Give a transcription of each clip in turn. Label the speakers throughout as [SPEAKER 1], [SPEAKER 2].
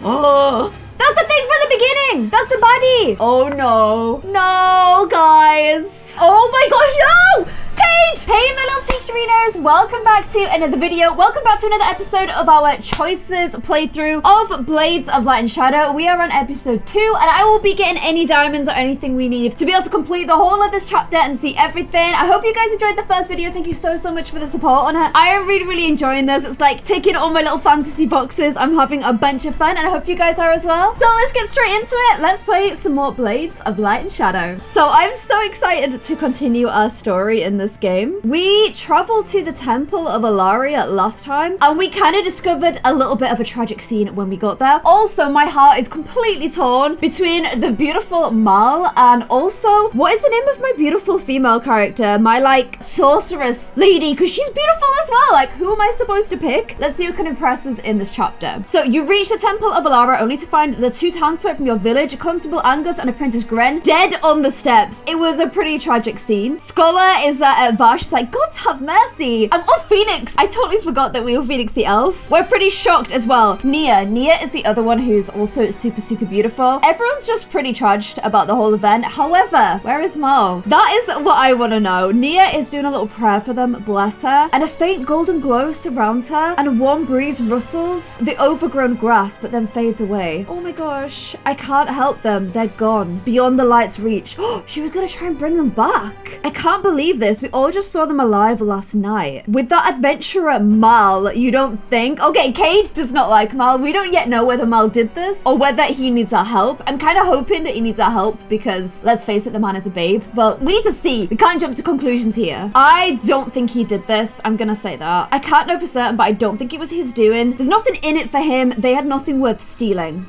[SPEAKER 1] Oh, that's the thing from the beginning. That's the baddie. Oh no. No, guys. Oh my gosh, no. Kate! Hey, my little pictureers, welcome back to another video. Welcome back to another episode of our Choices playthrough of Blades of Light and Shadow. We are on episode 2, and I will be getting any diamonds or anything we need to be able to complete the whole of this chapter and see everything. I hope you guys enjoyed the first video. Thank you so much for the support on it. I am really enjoying this. It's like ticking all my little fantasy boxes. I'm having a bunch of fun, and I hope you guys are as well. So let's get straight into it. Let's play some more Blades of Light and Shadow. So I'm so excited to continue our story in this game. We traveled to the Temple of Alaria last time, and we kind of discovered a little bit of a tragic scene when we got there. Also, my heart is completely torn between the beautiful Mal and also, what is the name of my beautiful female character? My, like, sorceress lady, because she's beautiful as well. Like, who am I supposed to pick? Let's see who can impress us in this chapter. So, you reach the Temple of Alara only to find the 2 townsfolk from your village, Constable Angus and Apprentice Gren, dead on the steps. It was a pretty tragic scene. Scholar is at Vash, like, God have mercy. And oh, Phoenix. I totally forgot that we were Phoenix the elf. We're pretty shocked as well. Nia is the other one who's also super beautiful. Everyone's just pretty trudged about the whole event. However, where is Mal? That is what I want to know. Nia is doing a little prayer for them, bless her. And a faint golden glow surrounds her, and a warm breeze rustles the overgrown grass, but then fades away. Oh my gosh, I can't help them. They're gone, beyond the light's reach. She was gonna try and bring them back. I can't believe this. We all just saw them alive last night. With that adventurer Mal, you don't think? Okay, Cade does not like Mal. We don't yet know whether Mal did this or whether he needs our help. I'm kind of hoping that he needs our help because, let's face it, the man is a babe. But we need to see. We can't jump to conclusions here. I don't think he did this. I'm gonna say that. I can't know for certain, but I don't think it was his doing. There's nothing in it for him. They had nothing worth stealing.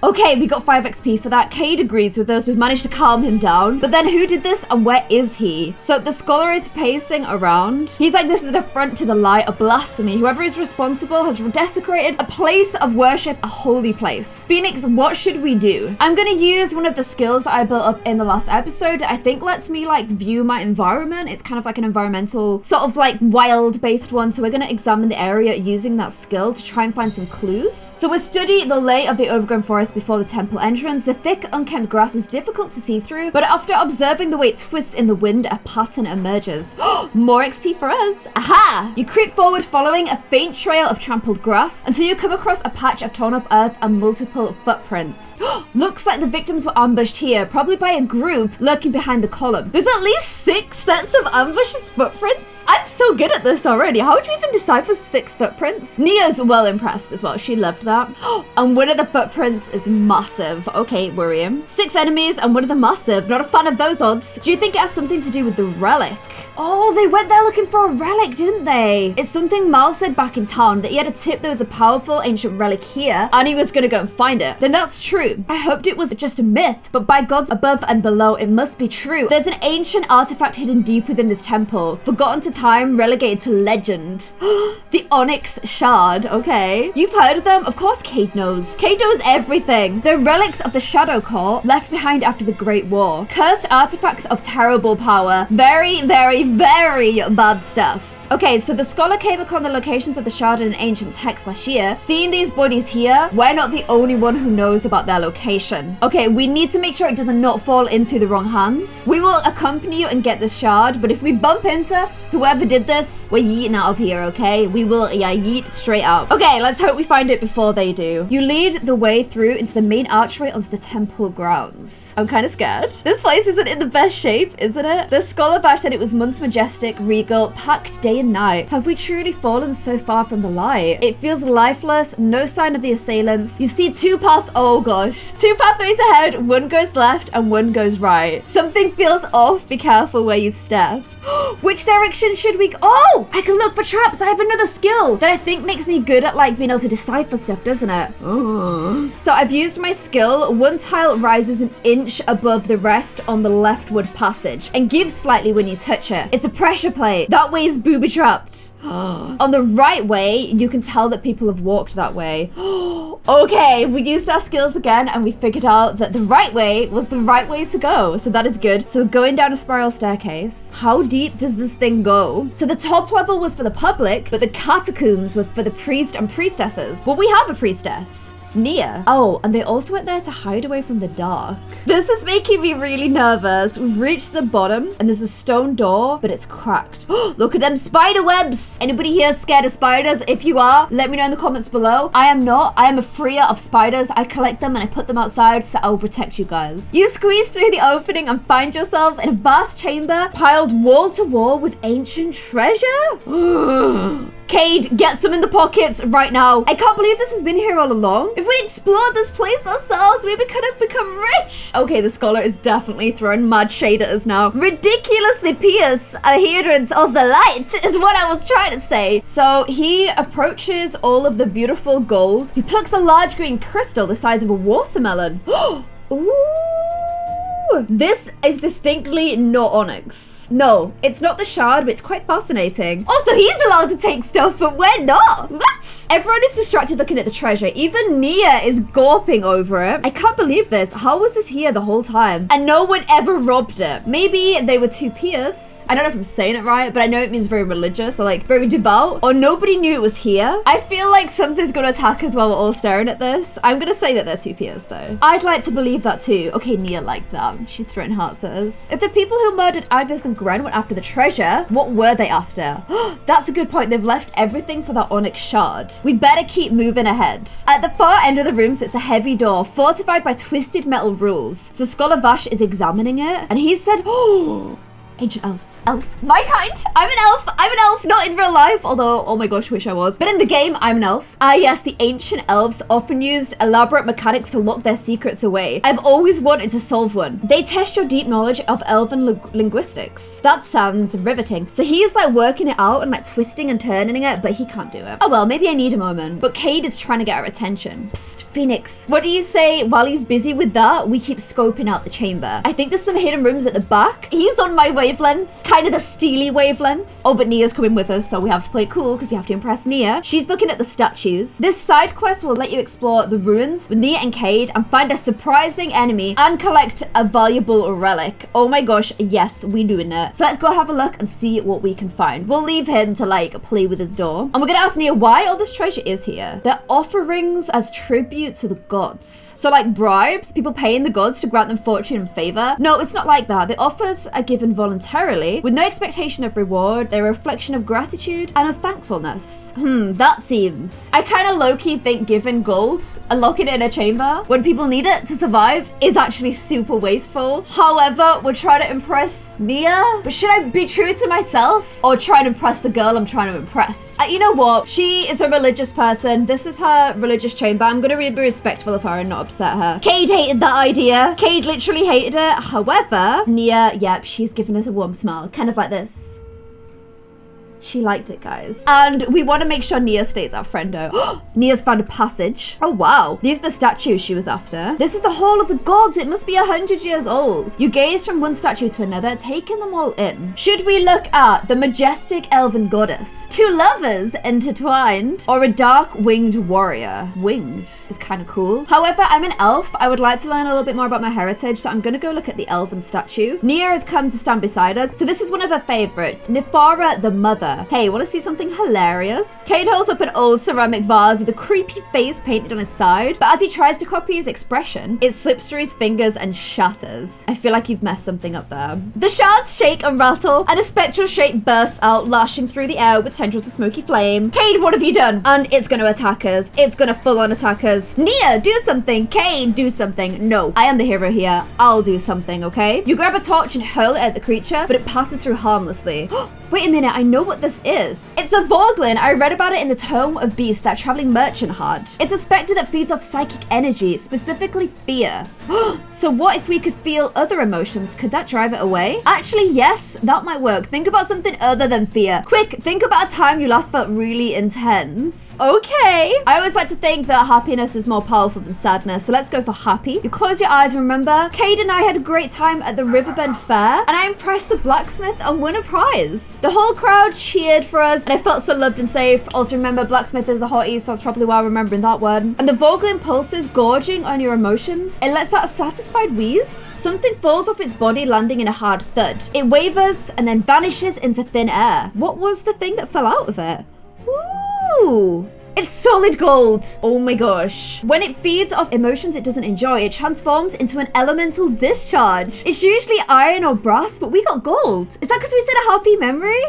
[SPEAKER 1] Okay, we got 5 XP for that. Cade agrees with us. We've managed to calm him down. But then who did this and where is he? So the scholar is pacing around. He's like, this is an affront to the light, a blasphemy. Whoever is responsible has desecrated a place of worship, a holy place. Phoenix, what should we do? I'm gonna use one of the skills that I built up in the last episode. I think lets me like view my environment. It's kind of like an environmental sort of like wild based one. So we're gonna examine the area using that skill to try and find some clues. So we'll study the lay of the overgrown forest before the temple entrance. The thick, unkempt grass is difficult to see through, but after observing the way it twists in the wind, a pattern emerges. More XP for us. Aha! You creep forward following a faint trail of trampled grass until you come across a patch of torn up earth and multiple footprints. Looks like the victims were ambushed here, probably by a group lurking behind the column. There's at least 6 sets of ambushes footprints. I'm so good at this already. How would you even decipher 6 footprints? Nia's well impressed as well. She loved that. And one of the footprints is massive. Okay, worrying. 6 enemies and one of them massive. Not a fan of those odds. Do you think it has something to do with the relic? Oh, they went there looking for a relic, didn't they? It's something Mal said back in town, that he had a tip there was a powerful ancient relic here and he was gonna go and find it. Then that's true. I hoped it was just a myth, but by gods above and below, it must be true. There's an ancient artifact hidden deep within this temple, forgotten to time, relegated to legend. The Onyx Shard, okay. You've heard of them? Of course Cade knows. Cade knows everything. They're relics of the Shadow Court, left behind after the Great War. Cursed artifacts of terrible power. Very bad stuff. Okay, so the scholar came upon the locations of the shard in an ancient text last year. Seeing these bodies here, we're not the only one who knows about their location. Okay, we need to make sure it does not fall into the wrong hands. We will accompany you and get the shard, but if we bump into whoever did this, we're yeeting out of here, okay? We will, yeet straight out. Okay, let's hope we find it before they do. You lead the way through into the main archway onto the temple grounds. I'm kind of scared. This place isn't in the best shape, isn't it? The scholar Vash said it was once majestic, regal, packed day and night. Have we truly fallen so far from the light? It feels lifeless, no sign of the assailants. You see 2 pathways ahead, one goes left and one goes right. Something feels off, be careful where you step. Which direction should we go? Oh, I can look for traps. I have another skill that I think makes me good at like being able to decipher stuff, doesn't it? Oh. So I've used my skill. One tile rises an inch above the rest on the leftward passage and gives slightly when you touch it. It's a pressure plate. That way is booby trapped. On the right way, you can tell that people have walked that way. Okay, we used our skills again and we figured out that the right way was the right way to go. So that is good. So we're going down a spiral staircase. How deep does this thing go? So the top level was for the public, but the catacombs were for the priest and priestesses. Well, we have a priestess. Nia. Oh, and they also went there to hide away from the dark. This is making me really nervous. We've reached the bottom and there's a stone door, but it's cracked. Look at them spider webs. Anybody here scared of spiders? If you are, let me know in the comments below. I am not. I am a freer of spiders. I collect them and I put them outside, so I'll protect you guys. You squeeze through the opening and find yourself in a vast chamber piled wall to wall with ancient treasure. Cade, get some in the pockets right now. I can't believe this has been here all along. If we explored this place ourselves, we could have become rich. Okay, the scholar is definitely throwing mad shade at us now. Ridiculously pierce adherence of the light is what I was trying to say. So he approaches all of the beautiful gold. He plucks a large green crystal the size of a watermelon. Ooh. This is distinctly not onyx. No, it's not the shard, but it's quite fascinating. Also, he's allowed to take stuff, but we're not. What? Everyone is distracted looking at the treasure. Even Nia is gawping over it. I can't believe this. How was this here the whole time? And no one ever robbed it. Maybe they were too pious. I don't know if I'm saying it right, but I know it means very religious or like very devout. Or nobody knew it was here. I feel like something's gonna attack us while we're all staring at this. I'm gonna say that they're too pious though. I'd like to believe that too. Okay, Nia liked that. She's throwing hearts at us. If the people who murdered Agnes and Gren went after the treasure, what were they after? That's a good point. They've left everything for that onyx shard. We better keep moving ahead. At the far end of the room sits a heavy door fortified by twisted metal rules. So Scholar Vash is examining it and he said, oh, ancient elves. Elf. My kind. I'm an elf. I'm an elf. Not in real life, although, oh my gosh, wish I was. But in the game, I'm an elf. Ah, yes, the ancient elves often used elaborate mechanics to lock their secrets away. I've always wanted to solve one. They test your deep knowledge of elven linguistics. That sounds riveting. So he's like working it out and like twisting and turning it, but he can't do it. Oh well, maybe I need a moment. But Cade is trying to get our attention. Psst, Phoenix. What do you say while he's busy with that, we keep scoping out the chamber? I think there's some hidden rooms at the back. He's on my wavelength, kind of the steely wavelength. Oh, but Nia's coming with us, so we have to play it cool because we have to impress Nia. She's looking at the statues. This side quest will let you explore the ruins with Nia and Cade and find a surprising enemy and collect a valuable relic. Oh my gosh, yes, we're doing it. So let's go have a look and see what we can find. We'll leave him to like play with his door. And we're gonna ask Nia why all this treasure is here. They're offerings as tribute to the gods. So like bribes, people paying the gods to grant them fortune and favor. No, it's not like that. The offers are given voluntarily with no expectation of reward. They're a reflection of gratitude and of thankfulness. That seems. I kind of low-key think giving gold and locking it in a chamber when people need it to survive is actually super wasteful. However, we're trying to impress Nia. But should I be true to myself or try and impress the girl I'm trying to impress? You know what? She is a religious person. This is her religious chamber. I'm going to be respectful of her and not upset her. Cade hated that idea. Cade literally hated it. However, Nia, yep, she's giving us a warm smile. Kind of like this. She liked it, guys. And we want to make sure Nia stays our friendo. Nia's found a passage. Oh, wow. These are the statues she was after. This is the Hall of the Gods. It must be 100 years old. You gaze from one statue to another, taking them all in. Should we look at the majestic elven goddess, two lovers intertwined, or a dark winged warrior? Winged is kind of cool. However, I'm an elf. I would like to learn a little bit more about my heritage, so I'm going to go look at the elven statue. Nia has come to stand beside us. So this is one of her favorites, Nifara the Mother. Hey, want to see something hilarious? Cade holds up an old ceramic vase with a creepy face painted on his side, but as he tries to copy his expression, it slips through his fingers and shatters. I feel like you've messed something up there. The shards shake and rattle, and a spectral shape bursts out, lashing through the air with tendrils of smoky flame. Cade, what have you done? And it's going to attack us. It's going to full-on attack us. Nia, do something. Cade, do something. No, I am the hero here. I'll do something, okay? You grab a torch and hurl it at the creature, but it passes through harmlessly. Wait a minute, I know what this is. It's a Vorglin. I read about it in the Tome of Beasts that traveling merchant had. It's a specter that feeds off psychic energy, specifically fear. So what if we could feel other emotions? Could that drive it away? Actually, yes, that might work. Think about something other than fear. Quick, think about a time you last felt really intense. Okay. I always like to think that happiness is more powerful than sadness, so let's go for happy. You close your eyes and remember, Cade and I had a great time at the Riverbend Fair, and I impressed the blacksmith and won a prize. The whole crowd cheered for us, and I felt so loved and safe. Also remember, blacksmith is a hottie, so that's probably why I'm remembering that one. And the Vorglin pulses, gorging on your emotions. It lets out a satisfied wheeze. Something falls off its body, landing in a hard thud. It wavers and then vanishes into thin air. What was the thing that fell out of it? Ooh. It's solid gold. Oh my gosh. When it feeds off emotions it doesn't enjoy, it transforms into an elemental discharge. It's usually iron or brass, but we got gold. Is that because we said a happy memory?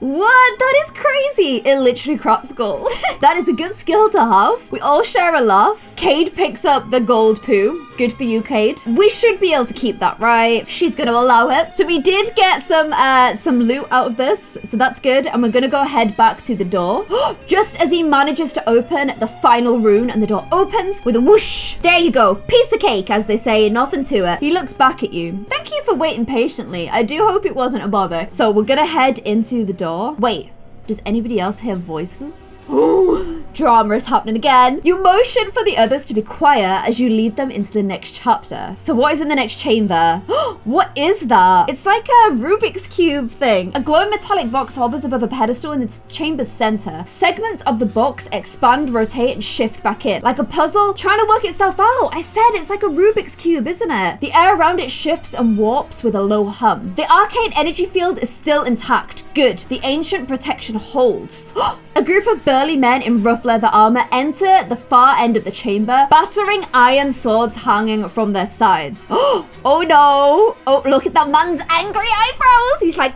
[SPEAKER 1] What? That is crazy. It literally crops gold. That is a good skill to have. We all share a laugh. Cade picks up the gold poo. Good for you, Cade. We should be able to keep that, right? She's going to allow it. So we did get some loot out of this. So that's good. And we're going to go head back to the door. Just as he manages to open the final rune and the door opens with a whoosh. There you go. Piece of cake, as they say. Nothing to it. He looks back at you. Thank you for waiting patiently. I do hope it wasn't a bother. So we're going to head into the door. Wait, does anybody else hear voices? Oh, drama is happening again. You motion for the others to be quiet as you lead them into the next chapter. So what is in the next chamber? What is that? It's like a Rubik's Cube thing. A glowing metallic box hovers above a pedestal in its chamber's center. Segments of the box expand, rotate, and shift back in. Like a puzzle trying to work itself out. I said it's like a Rubik's Cube, isn't it? The air around it shifts and warps with a low hum. The arcane energy field is still intact. Good. The ancient protection holds. A group of burly men in rough leather armor enter the far end of the chamber, battering iron swords hanging from their sides. Oh no! Oh, look at that man's angry eyebrows! He's like...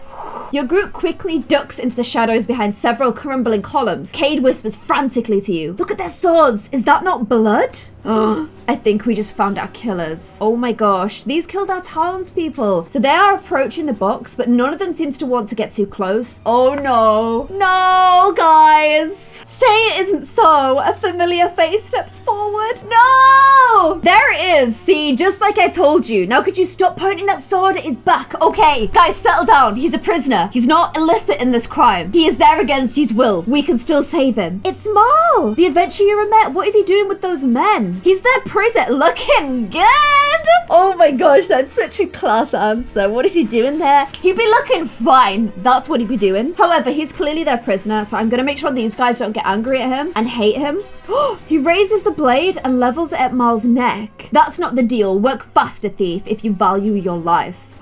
[SPEAKER 1] Your group quickly ducks into the shadows behind several crumbling columns. Cade whispers frantically to you. Look at their swords! Is that not blood? I think we just found our killers. Oh my gosh, these killed our townspeople. So they are approaching the box, but none of them seems to want to get too close. Oh no. No, guys. Say it isn't so. A familiar face steps forward. No! There it is. See, just like I told you. Now could you stop pointing that sword at his back? Okay, guys, settle down. He's a prisoner. He's not illicit in this crime. He is there against his will. We can still save him. It's Mal, the adventurer met. What is he doing with those men? He's their prison, looking good. Oh my gosh, that's such a class answer. What is he doing there? He'd be looking fine. That's what he'd be doing. However, he's clearly their prisoner, so I'm gonna make sure these guys don't get angry at him and hate him. He raises the blade and levels it at Mal's neck. That's not the deal. Work faster, thief, if you value your life.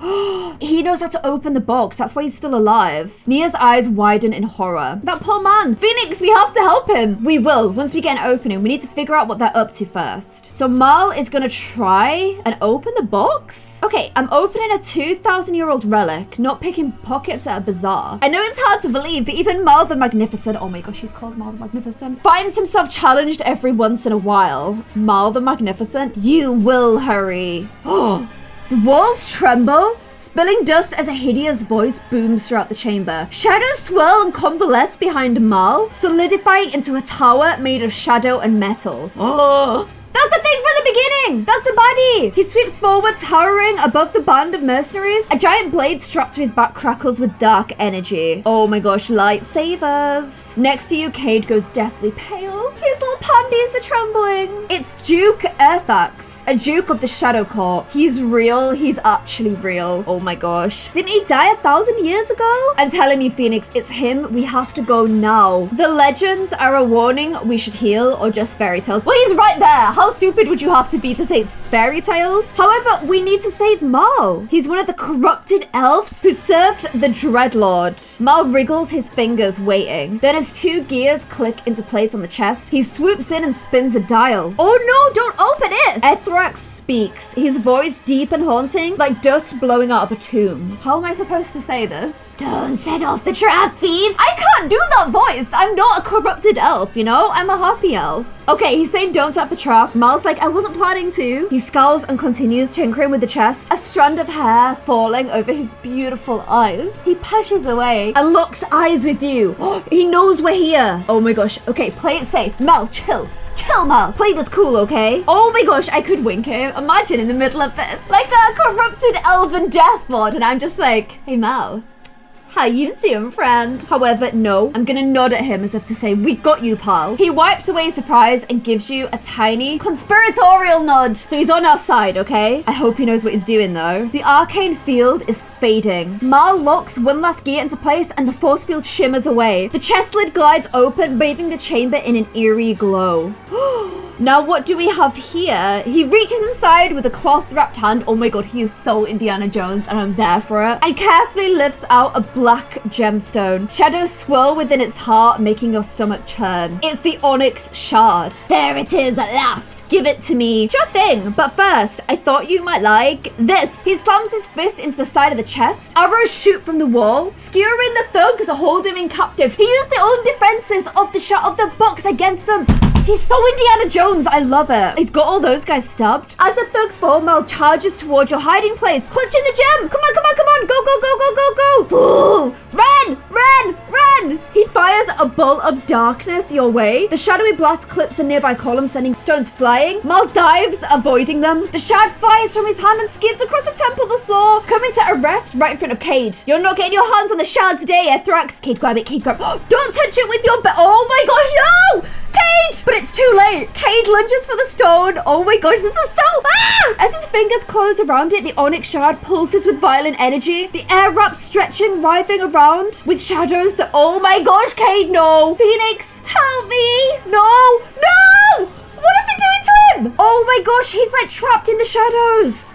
[SPEAKER 1] He knows how to open the box. That's why he's still alive. Nia's eyes widen in horror. That poor man. Phoenix, we have to help him. We will. Once we get an opening, we need to figure out what they're up to first. So Mal is gonna try and open the box? Okay, I'm opening a 2,000-year-old relic, not picking pockets at a bazaar. I know it's hard to believe, but even Mal the Magnificent, oh my gosh, he's called Mal the Magnificent, finds himself challenged every once in a while. Mal the Magnificent, you will hurry. The walls tremble, spilling dust as a hideous voice booms throughout the chamber. Shadows swirl and convalesce behind Mal, solidifying into a tower made of shadow and metal. That's the thing from the beginning! That's the body! He sweeps forward, towering above the band of mercenaries. A giant blade strapped to his back crackles with dark energy. Oh my gosh, lightsabers. Next to you, Cade goes deathly pale. His little pandies are trembling. It's Duke Earthax, a Duke of the Shadow Court. He's real. He's actually real. Oh my gosh. Didn't he die 1,000 years ago? I'm telling you, Phoenix, it's him. We have to go now. The legends are a warning we should heal or just fairy tales. Well, he's right there. How stupid would you have to be to say it's fairy tales? However, we need to save Mal. He's one of the corrupted elves who served the Dreadlord. Mal wriggles his fingers, waiting. Then as two gears click into place on the chest, he swoops in and spins a dial. Oh no, don't open it! Ethrax speaks, his voice deep and haunting, like dust blowing out of a tomb. How am I supposed to say this? Don't set off the trap, thief! I can't do that voice! I'm not a corrupted elf, you know? I'm a happy elf. Okay, he's saying don't set the trap. Mal's like, I wasn't planning to. He scowls and continues tinkering with the chest, a strand of hair falling over his beautiful eyes. He pushes away and locks eyes with you. He knows we're here. Oh my gosh. Okay, play it safe. Mal, chill. Chill, Mal. Play this cool, okay? Oh my gosh, I could wink him. Imagine in the middle of this, like a corrupted elven death lord, and I'm just like, hey, Mal. How you doing, friend? However, no, I'm gonna nod at him as if to say, we got you, pal. He wipes away surprise and gives you a tiny conspiratorial nod. So he's on our side, okay? I hope he knows what he's doing, though. The arcane field is fading. Mal locks one last gear into place and the force field shimmers away. The chest lid glides open, bathing the chamber in an eerie glow. Now what do we have here? He reaches inside with a cloth wrapped hand. Oh my god, he is so Indiana Jones and I'm there for it. And carefully lifts out a black gemstone. Shadows swirl within its heart, making your stomach churn. It's the onyx shard. There it is at last. Give it to me. Sure thing. But first, I thought you might like this. He slams his fist into the side of the chest. Arrows shoot from the wall, skewering the thugs that hold him in captive. He used the own defenses of the box against them. He's so Indiana Jones, I love it. He's got all those guys stabbed. As the thugs fall, Mal charges towards your hiding place, clutching the gem. Come on, come on, come on. Go, go, go, go, go, go. Ooh. Run, run, run. He fires a bolt of darkness your way. The shadowy blast clips a nearby column, sending stones flying. Mal dives, avoiding them. The shard flies from his hand and skids across the temple to the floor, coming to a rest right in front of Cade. You're not getting your hands on the shard today, Ethrax. Cade, grab it, Cade, grab it. Don't touch it with your oh my gosh, no! Cade! But it's too late. Cade lunges for the stone. Oh my gosh, this is so... Ah! As his fingers close around it, the onyx shard pulses with violent energy. The air wraps stretching, writhing around with shadows that... Oh my gosh, Cade, no! Phoenix, help me! No! No! What is it doing to him? Oh my gosh, he's like trapped in the shadows.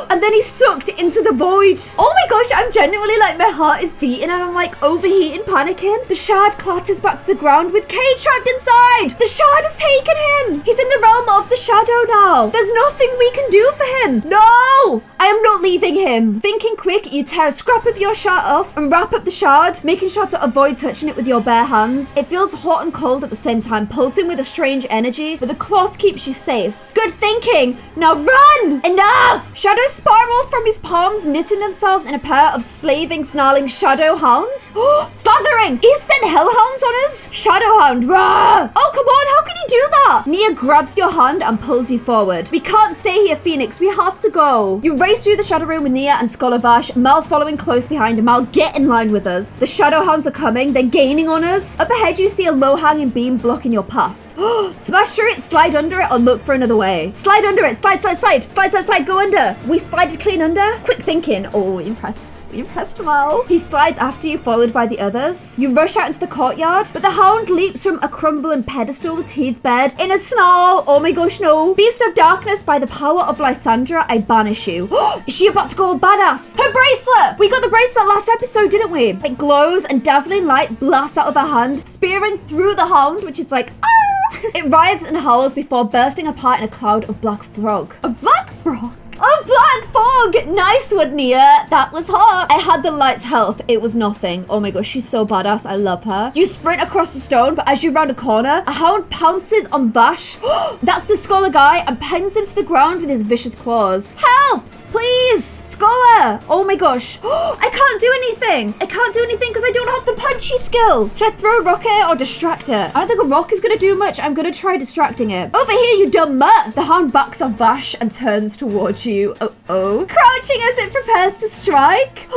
[SPEAKER 1] And then he's sucked into the void. Oh my gosh, I'm genuinely like, my heart is beating and I'm like overheating, panicking. The shard clatters back to the ground with Cade trapped inside. The shard has taken him. He's in the realm of the shadow now. There's nothing we can do for him. No, I am not leaving him. Thinking quick, you tear a scrap of your shard off and wrap up the shard, making sure to avoid touching it with your bare hands. It feels hot and cold at the same time, pulsing with a strange energy, but the cloth keeps you safe. Good thinking. Now run! Enough! Shadows spiral from his palms, knitting themselves in a pair of slaving, snarling shadow hounds. Slathering! He sent hellhounds on us? Shadowhound, rah! Oh, come on, how can you do that? Nia grabs your hand and pulls you forward. We can't stay here, Phoenix. We have to go. You race through the shadow room with Nia and Scholar Vash, Mal following close behind. Mal, get in line with us. The shadowhounds are coming. They're gaining on us. Up ahead, you see a low-hanging beam blocking your path. Smash through it, slide under it, or look for another way. Slide under it, slide, slide, slide, slide, slide, slide, go under. We slided clean under. Quick thinking. Oh, impressed. Impressed, Mal. He slides after you, followed by the others. You rush out into the courtyard, but the hound leaps from a crumbling pedestal, teeth bared, in a snarl. Oh my gosh, no. Beast of darkness, by the power of Lysandra, I banish you. Is she about to go all badass? Her bracelet! We got the bracelet last episode, didn't we? It glows and dazzling light blasts out of her hand, spearing through the hound, which is like, ah! It writhes and howls before bursting apart in a cloud of black frog. A black frog? A black fog! Nice one, Nia. That was hot. I had the light's help. It was nothing. Oh my gosh, she's so badass. I love her. You sprint across the stone, but as you round a corner, a hound pounces on Vash. That's the scholar guy and pins him to the ground with his vicious claws. Help! Please! Scholar! Oh my gosh. I can't do anything. I can't do anything because I don't have the punchy skill. Should I throw a rock at it or distract it? I don't think a rock is going to do much. I'm going to try distracting it. Over here, you dumb mutt! The hound backs off Vash and turns towards you. Oh. Crouching as it prepares to strike.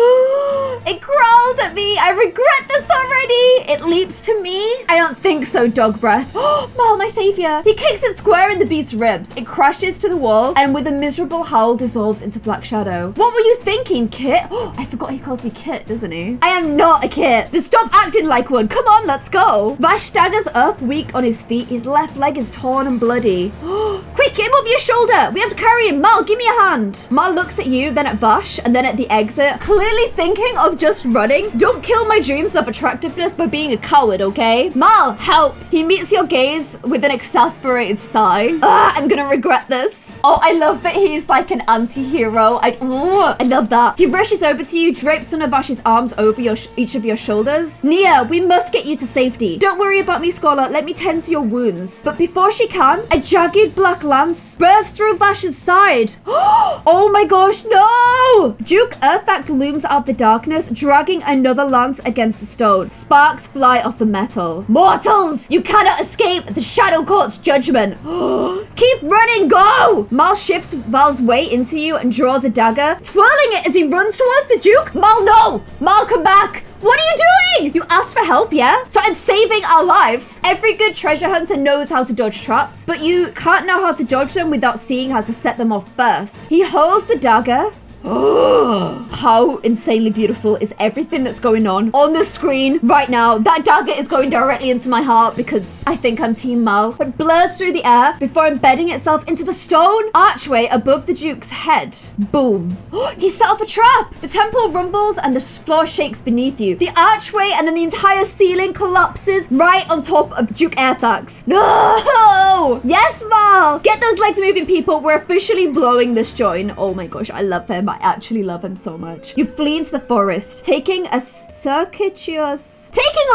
[SPEAKER 1] It growled at me. I regret this already. It leaps to me. I don't think so, dog breath. Mal, my savior. He kicks it square in the beast's ribs. It crashes to the wall and with a miserable howl dissolves into black shadow. What were you thinking, Kit? I forgot he calls me Kit, doesn't he? I am not a Kit. Then stop acting like one. Come on, let's go. Vash staggers up, weak on his feet. His left leg is torn and bloody. Quick, get him over your shoulder. We have to carry him. Mal, give me a hand. Mal looks at you, then at Vash, and then at the exit, clearly thinking of just running. Don't kill my dreams of attractiveness by being a coward, okay? Mal, help. He meets your gaze with an exasperated sigh. I'm gonna regret this. Oh, I love that he's like an anti-hero. I love that. He rushes over to you, drapes one of Vash's arms over each of your shoulders. Nia, we must get you to safety. Don't worry about me, Scholar. Let me tend to your wounds. But before she can, a jagged black lance bursts through Vash's side. Oh my gosh, no! Duke Earthax looms out of the darkness, dragging another lance against the stone. Sparks fly off the metal. Mortals, you cannot escape the Shadow Court's judgment. Keep running, go! Mal shifts Val's way into you and draws a dagger, twirling it as he runs towards the Duke. Mal, no! Mal, come back! What are you doing? You asked for help, yeah? So I'm saving our lives. Every good treasure hunter knows how to dodge traps, but you can't know how to dodge them without seeing how to set them off first. He hurls the dagger. How insanely beautiful is everything that's going on the screen right now. That dagger is going directly into my heart because I think I'm Team Mal. It blurs through the air before embedding itself into the stone archway above the Duke's head. Boom. He set off a trap. The temple rumbles and the floor shakes beneath you. The archway and then the entire ceiling collapses right on top of Duke Airthax. No! Yes, Mal! Get those legs moving, people. We're officially blowing this joint. Oh my gosh, I love him. I actually love him so much. You flee into the forest, taking a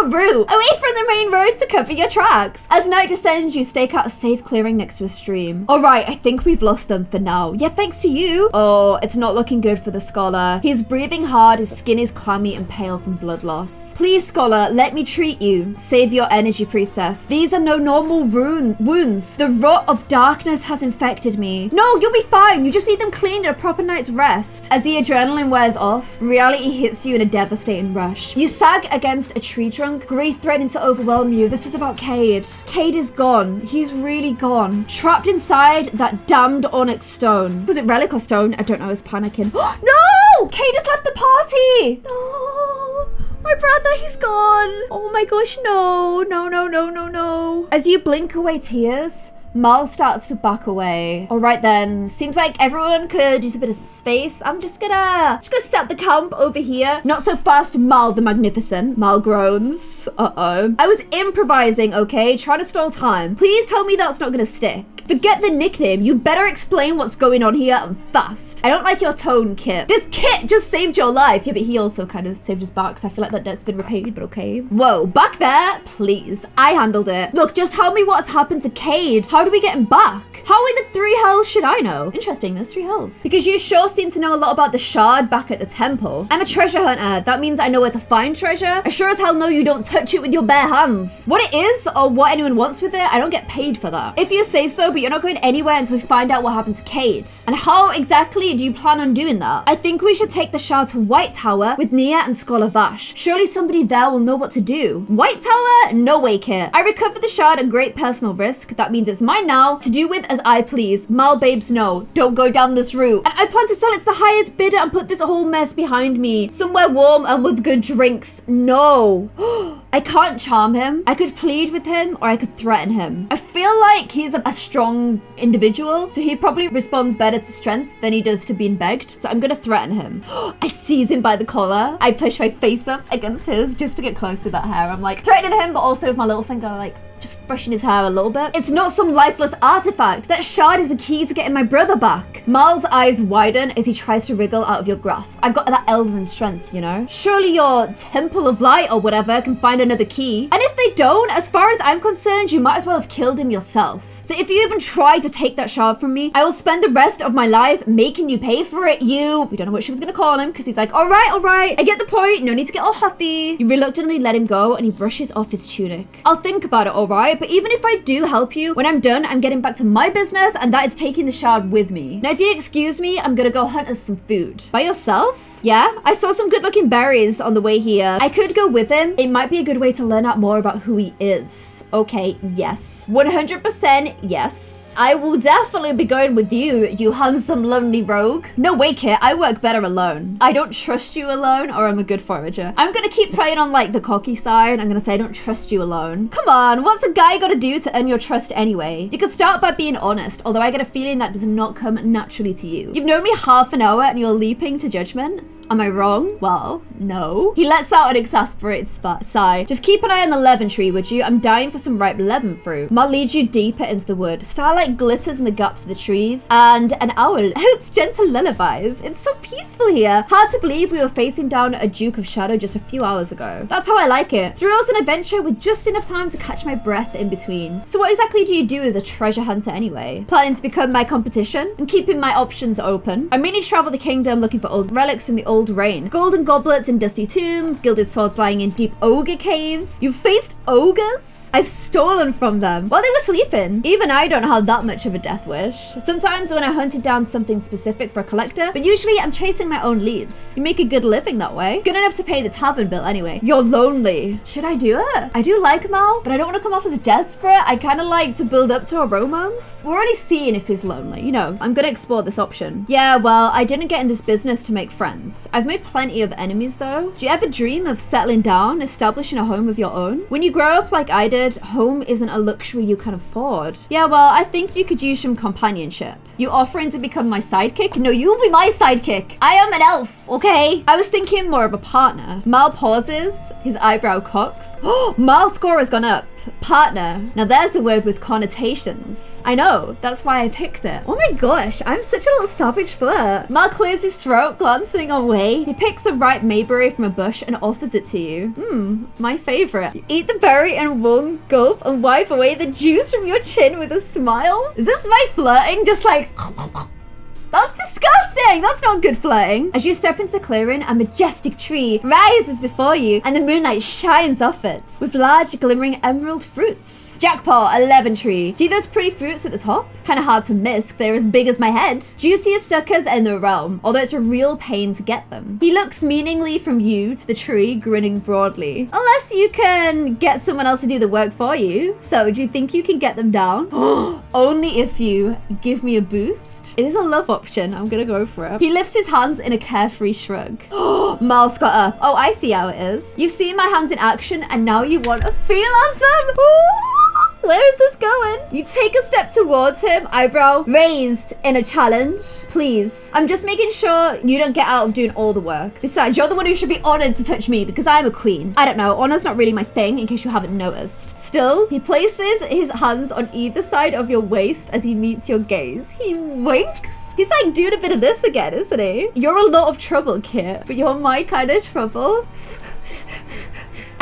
[SPEAKER 1] route away from the main road to cover your tracks. As night descends, you stake out a safe clearing next to a stream. All right, I think we've lost them for now. Yeah, thanks to you. Oh, it's not looking good for the scholar. He's breathing hard. His skin is clammy and pale from blood loss. Please, scholar, let me treat you. Save your energy, priestess. These are no normal wounds. The rot of darkness has infected me. No, you'll be fine. You just need them cleaned and a proper night's rest. As the adrenaline wears off, reality hits you in a devastating rush. You sag against a tree trunk, grief threatening to overwhelm you. This is about Cade. Cade is gone. He's really gone. Trapped inside that damned onyx stone. Was it relic or stone? I don't know. I was panicking. No! Cade has left the party! No! My brother, he's gone. Oh my gosh, no. No, no, no, no, no. As you blink away tears, Mal starts to back away. All right then, seems like everyone could use a bit of space. I'm just gonna set the camp over here. Not so fast, Mal the Magnificent. Mal groans. Uh-oh. I was improvising, okay? Trying to stall time. Please tell me that's not gonna stick. Forget the nickname. You better explain what's going on here and fast. I don't like your tone, Kit. This Kit just saved your life. Yeah, but he also kind of saved his back, so I feel like that debt's been repaid, but okay. Whoa, back there, please. I handled it. Look, just tell me what's happened to Cade. How do we get him back? How in the three hells should I know? Interesting, there's three hells. Because you sure seem to know a lot about the shard back at the temple. I'm a treasure hunter. That means I know where to find treasure. I sure as hell know you don't touch it with your bare hands. What it is, or what anyone wants with it, I don't get paid for that. If you say so, but you're not going anywhere until we find out what happened to Cade. And how exactly do you plan on doing that? I think we should take the shard to White Tower with Nia and Scholar Vash. Surely somebody there will know what to do. White Tower? No way, Kit. I recovered the shard at great personal risk. That means it's mine now, to do with as I please. Mal babes, no. Don't go down this route. And I plan to sell it to the highest bidder and put this whole mess behind me. Somewhere warm and with good drinks. No. I can't charm him. I could plead with him or I could threaten him. I feel like he's a strong individual, so he probably responds better to strength than he does to being begged. So I'm gonna threaten him. I seize him by the collar. I push my face up against his just to get close to that hair. I'm like threatening him, but also with my little finger like just brushing his hair a little bit. It's not some lifeless artifact. That shard is the key to getting my brother back. Mal's eyes widen as he tries to wriggle out of your grasp. I've got that elven strength, you know? Surely your Temple of Light or whatever can find another key. And if they don't, as far as I'm concerned, you might as well have killed him yourself. So if you even try to take that shard from me, I will spend the rest of my life making you pay for it, you. We don't know what she was gonna call him because he's like, all right. I get the point. No need to get all huffy. You reluctantly let him go and he brushes off his tunic. I'll think about it, all right? But even if I do help you, when I'm done, I'm getting back to my business, and that is taking the shard with me. Now, if you'd excuse me, I'm gonna go hunt us some food. By yourself? Yeah? I saw some good-looking berries on the way here. I could go with him. It might be a good way to learn out more about who he is. Okay, yes. 100% yes. I will definitely be going with you, you handsome, lonely rogue. No way, Kit. I work better alone. I don't trust you alone, or I'm a good forager. I'm gonna keep playing on, like, the cocky side. I'm gonna say I don't trust you alone. Come on, what's a guy gotta do to earn your trust anyway? You could start by being honest, although I get a feeling that does not come naturally to you. You've known me half an hour and you're leaping to judgment? Am I wrong? Well, no. He lets out an exasperated sigh. Just keep an eye on the Leven tree, would you? I'm dying for some ripe Leven fruit. Mal leads you deeper into the wood. Starlight glitters in the gaps of the trees, and an owl hoots gentle lullabies. It's so peaceful here. Hard to believe we were facing down a Duke of Shadow just a few hours ago. That's how I like it. Thrills and adventure with just enough time to catch my breath in between. So what exactly do you do as a treasure hunter anyway? Planning to become my competition and keeping my options open? I mainly travel the kingdom looking for old relics from the old cold rain. Golden goblets in dusty tombs, gilded swords lying in deep ogre caves. You've faced ogres? I've stolen from them while they were sleeping. Even I don't have that much of a death wish. Sometimes when I hunted down something specific for a collector, but usually I'm chasing my own leads. You make a good living that way. Good enough to pay the tavern bill anyway. You're lonely. Should I do it? I do like Mal, but I don't want to come off as desperate. I kind of like to build up to a romance. We're already seeing if he's lonely. You know, I'm gonna explore this option. Yeah, well, I didn't get in this business to make friends. I've made plenty of enemies though. Do you ever dream of settling down, establishing a home of your own? When you grow up like I did, home isn't a luxury you can afford. Yeah, well, I think you could use some companionship. You offering to become my sidekick? No, you'll be my sidekick. I am an elf, okay? I was thinking more of a partner. Mal pauses, his eyebrow cocks. Oh, Mal's score has gone up. Partner. Now there's the word with connotations. I know, that's why I picked it. Oh my gosh, I'm such a little savage flirt. Mal clears his throat, glancing away. He picks a ripe mayberry from a bush and offers it to you. My favorite. You eat the berry in one gulp and wipe away the juice from your chin with a smile. Is this my flirting? Just like... That's disgusting! That's not good flirting. As you step into the clearing, a majestic tree rises before you and the moonlight shines off it with large glimmering emerald fruits. Jackpot, 11 tree. See those pretty fruits at the top? Kind of hard to miss. They're as big as my head. Juiciest suckers in the realm, although it's a real pain to get them. He looks meaningly from you to the tree, grinning broadly. Unless you can get someone else to do the work for you. So, do you think you can get them down? Only if you give me a boost. It is a love option. I'm gonna go for it. He lifts his hands in a carefree shrug. Mal got up. Oh, I see how it is. You've seen my hands in action and now you want to feel of them. Where is this going? You take a step towards him, eyebrow raised in a challenge. Please, I'm just making sure you don't get out of doing all the work. Besides, you're the one who should be honored to touch me because I'm a queen. I don't know, honor's not really my thing in case you haven't noticed. Still, he places his hands on either side of your waist as he meets your gaze. He winks. He's like doing a bit of this again, isn't he? You're a lot of trouble, Kit, but you're my kind of trouble.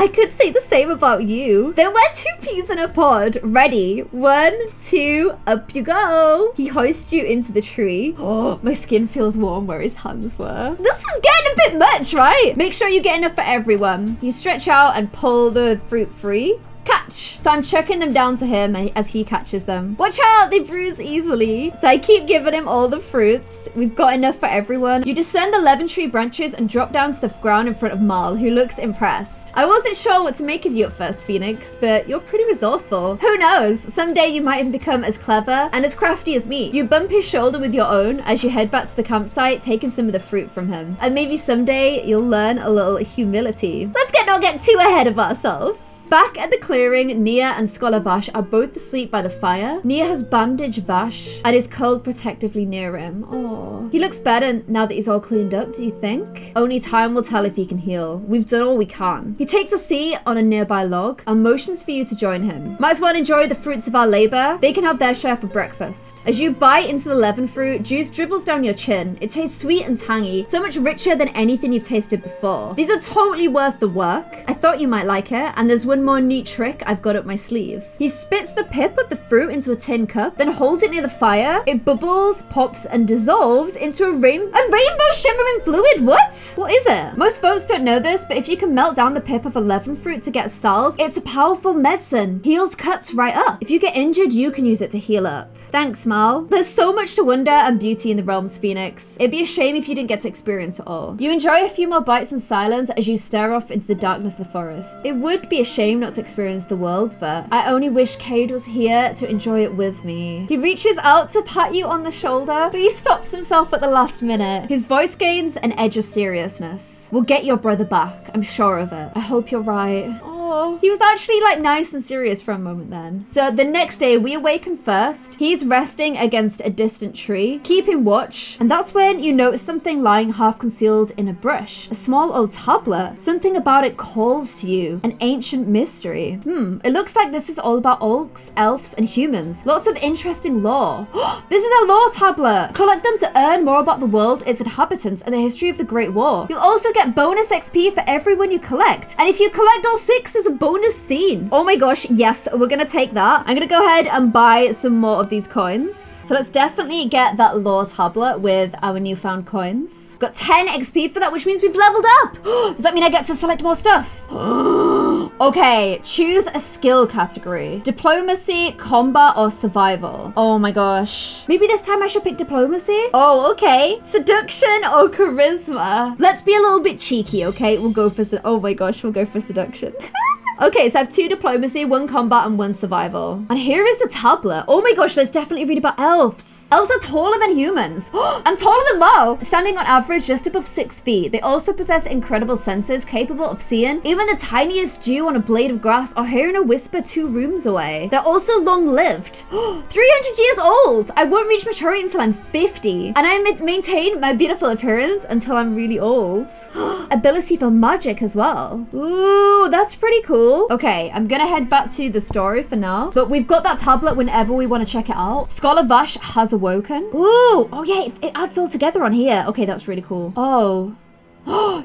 [SPEAKER 1] I could say the same about you. Then we're two peas in a pod. Ready? 1, 2, up you go. He hoists you into the tree. Oh, my skin feels warm where his hands were. This is getting a bit much, right? Make sure you get enough for everyone. You stretch out and pull the fruit free. Catch. So I'm chucking them down to him as he catches them. Watch out, they bruise easily. So I keep giving him all the fruits. We've got enough for everyone. You descend the 11 tree branches and drop down to the ground in front of Mal, who looks impressed. I wasn't sure what to make of you at first, Phoenix, but you're pretty resourceful. Who knows? Someday you might have become as clever and as crafty as me. You bump his shoulder with your own as you head back to the campsite, taking some of the fruit from him. And maybe someday you'll learn a little humility. Let's not get too ahead of ourselves. Back at the clearing, Nia and Scholar Vash are both asleep by the fire. Nia has bandaged Vash and is curled protectively near him. Oh, he looks better now that he's all cleaned up, do you think? Only time will tell if he can heal. We've done all we can. He takes a seat on a nearby log and motions for you to join him. Might as well enjoy the fruits of our labor. They can have their share for breakfast. As you bite into the 11 fruit, juice dribbles down your chin. It tastes sweet and tangy, so much richer than anything you've tasted before. These are totally worth the work. I thought you might like it, and there's one more neat trick I've got up my sleeve. He spits the pip of the fruit into a tin cup, then holds it near the fire. It bubbles, pops, and dissolves into a rainbow shimmering fluid. What is it? Most folks don't know this, but if you can melt down the pip of 11 fruit to get salve, it's a powerful medicine. Heals cuts right up. If you get injured, you can use it to heal up. Thanks, Mal. There's so much to wonder and beauty in the realms, Phoenix. It'd be a shame if you didn't get to experience it all. You enjoy a few more bites in silence as you stare off into the darkness of the forest. It would be a shame not to experience the world, but I only wish Cade was here to enjoy it with me. He reaches out to pat you on the shoulder, but he stops himself at the last minute. His voice gains an edge of seriousness. We'll get your brother back. I'm sure of it. I hope you're right. Oh, he was actually like nice and serious for a moment then. So the next day we awaken first. He's resting against a distant tree, keeping watch. And that's when you notice something lying half concealed in a bush. A small old tablet. Something about it calls to you. An ancient mystery. It looks like this is all about orcs, elves, and humans. Lots of interesting lore. This is a lore tablet. Collect them to earn more about the world, its inhabitants, and the history of the Great War. You'll also get bonus XP for everyone you collect. And if you collect all 6 as a bonus scene. Oh my gosh, yes, we're gonna take that. I'm gonna go ahead and buy some more of these coins. So let's definitely get that lore tablet with our newfound coins. Got 10 XP for that, which means we've leveled up. Does that mean I get to select more stuff? Okay, choose a skill category. Diplomacy, combat, or survival. Oh my gosh. Maybe this time I should pick diplomacy? Oh, okay. Seduction or charisma? Let's be a little bit cheeky, okay? We'll go for, oh my gosh, we'll go for seduction. Okay, so I have 2 diplomacy, 1 combat, and 1 survival. And here is the tablet. Oh my gosh, let's definitely read about elves. Elves are taller than humans. I'm taller than Mo. Standing on average just above 6 feet. They also possess incredible senses capable of seeing even the tiniest dew on a blade of grass or hearing a whisper 2 rooms away. They're also long-lived. 300 years old. I won't reach maturity until I'm 50. And I maintain my beautiful appearance until I'm really old. Ability for magic as well. Ooh, that's pretty cool. Okay, I'm gonna head back to the story for now. But we've got that tablet whenever we want to check it out. Scholar Vash has awoken. Ooh, oh yeah, it adds all together on here. Okay, that's really cool. Oh.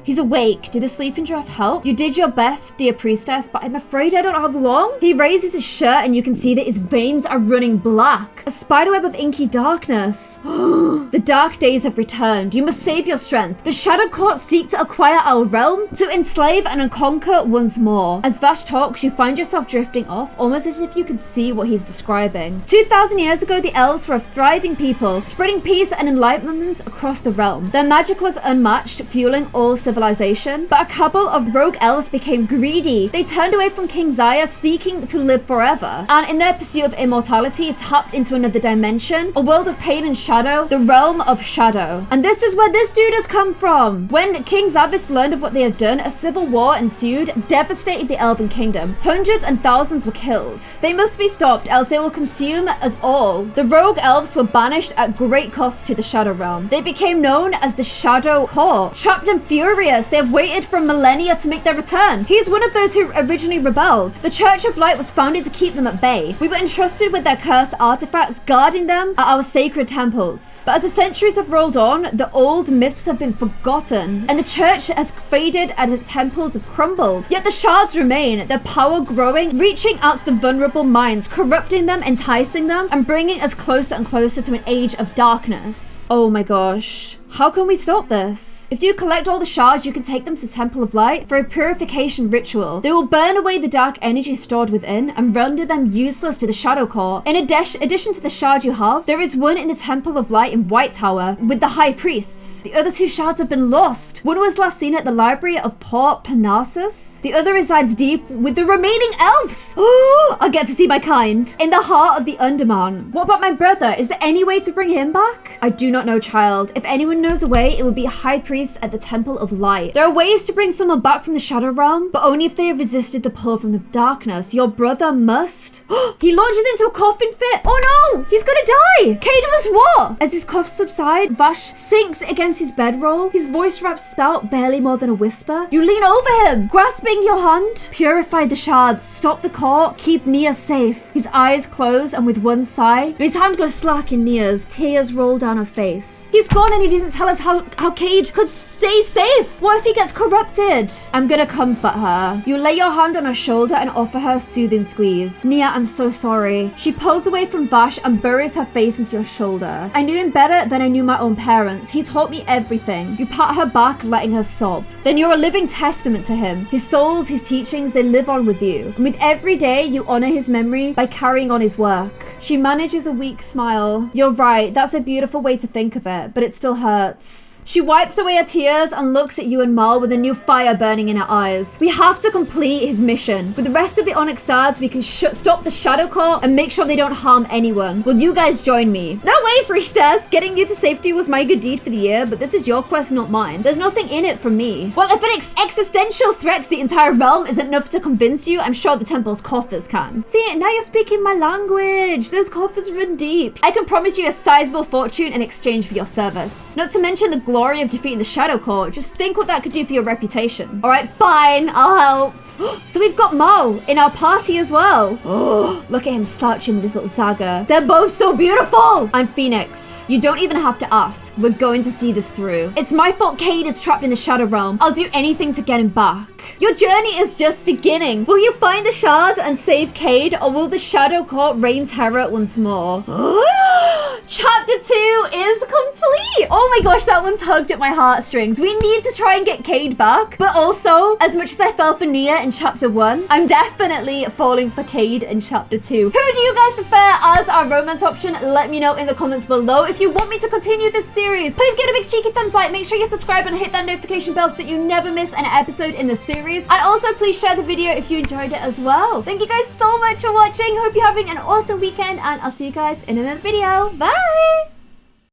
[SPEAKER 1] He's awake. Did the sleeping draft help? You did your best, dear priestess, but I'm afraid I don't have long. He raises his shirt and you can see that his veins are running black. A spiderweb of inky darkness. The dark days have returned. You must save your strength. The Shadow Court seek to acquire our realm, to enslave and conquer once more. As Vash talks, you find yourself drifting off, almost as if you can see what he's describing. 2,000 years ago, the elves were a thriving people, spreading peace and enlightenment across the realm. Their magic was unmatched, fueling all civilization, but a couple of rogue elves became greedy. They turned away from King Zaya, seeking to live forever, and in their pursuit of immortality, tapped into another dimension, a world of pain and shadow, the realm of shadow. And this is where this dude has come from. When King Zavis learned of what they had done, a civil war ensued, devastated the Elven Kingdom. Hundreds and thousands were killed. They must be stopped, else they will consume us all. The rogue elves were banished at great cost to the Shadow Realm. They became known as the Shadow Court. Trapped and furious, they have waited for millennia to make their return. He is one of those who originally rebelled. The Church of Light was founded to keep them at bay. We were entrusted with their cursed artifacts, guarding them at our sacred temples. But as the centuries have rolled on, the old myths have been forgotten, and the church has faded as its temples have crumbled. Yet the shards remain, their power growing, reaching out to the vulnerable minds, corrupting them, enticing them, and bringing us closer and closer to an age of darkness. Oh my gosh. How can we stop this? If you collect all the shards, you can take them to the Temple of Light for a purification ritual. They will burn away the dark energy stored within and render them useless to the Shadow Court. In addition to the shard you have, there is one in the Temple of Light in White Tower with the High Priests. The other 2 shards have been lost. One was last seen at the Library of Port Parnassus. The other resides deep with the remaining elves. I'll get to see my kind. In the heart of the Underman. What about my brother? Is there any way to bring him back? I do not know, child. If anyone knows a way, it would be a high priest at the Temple of Light. There are ways to bring someone back from the Shadow Realm, but only if they have resisted the pull from the darkness. Your brother must. He launches into a coughing fit. Oh no! He's gonna die! Cade must what? As his coughs subside, Vash sinks against his bedroll. His voice raps out barely more than a whisper. You lean over him, grasping your hand. Purify the shards, stop the court, keep Nia safe. His eyes close, and with one sigh, his hand goes slack in Nia's. Tears roll down her face. He's gone and he didn't tell us how Cade could stay safe. What if he gets corrupted? I'm gonna comfort her. You lay your hand on her shoulder and offer her a soothing squeeze. Nia, I'm so sorry. She pulls away from Vash and buries her face into your shoulder. I knew him better than I knew my own parents. He taught me everything. You pat her back, letting her sob. Then you're a living testament to him. His souls, his teachings, they live on with you. And with every day, you honor his memory by carrying on his work. She manages a weak smile. You're right. That's a beautiful way to think of it, but it still hurts. She wipes away her tears and looks at you and Mal with a new fire burning in her eyes. We have to complete his mission. With the rest of the Onyx Stars, we can stop the Shadow Court and make sure they don't harm anyone. Will you guys join me? No way, Priestess! Getting you to safety was my good deed for the year, but this is your quest, not mine. There's nothing in it for me. Well, if an existential threat to the entire realm isn't enough to convince you, I'm sure the temple's coffers can. See, now you're speaking my language. Those coffers run deep. I can promise you a sizable fortune in exchange for your service. No Not to mention the glory of defeating the Shadow Court. Just think what that could do for your reputation. All right, fine, I'll help. So we've got Mo in our party as well. Oh, look at him slouching with his little dagger. They're both so beautiful. I'm Phoenix. You don't even have to ask. We're going to see this through. It's my fault Cade is trapped in the Shadow Realm. I'll do anything to get him back. Your journey is just beginning. Will you find the shard and save Cade, or will the Shadow Court reign terror once more? Chapter 2 is complete. Oh my gosh, that one's hugged at my heartstrings. We need to try and get Cade back, but also, as much as I fell for Nia in Chapter 1, I'm definitely falling for Cade in Chapter 2. Who do you guys prefer as our romance option? Let me know in the comments below. If you want me to continue this series, please give it a big cheeky thumbs up. Make sure you subscribe and hit that notification bell so that you never miss an episode in the series. And also, please share the video if you enjoyed it as well. Thank you guys so much for watching. Hope you're having an awesome weekend, and I'll see you guys in another video. Bye!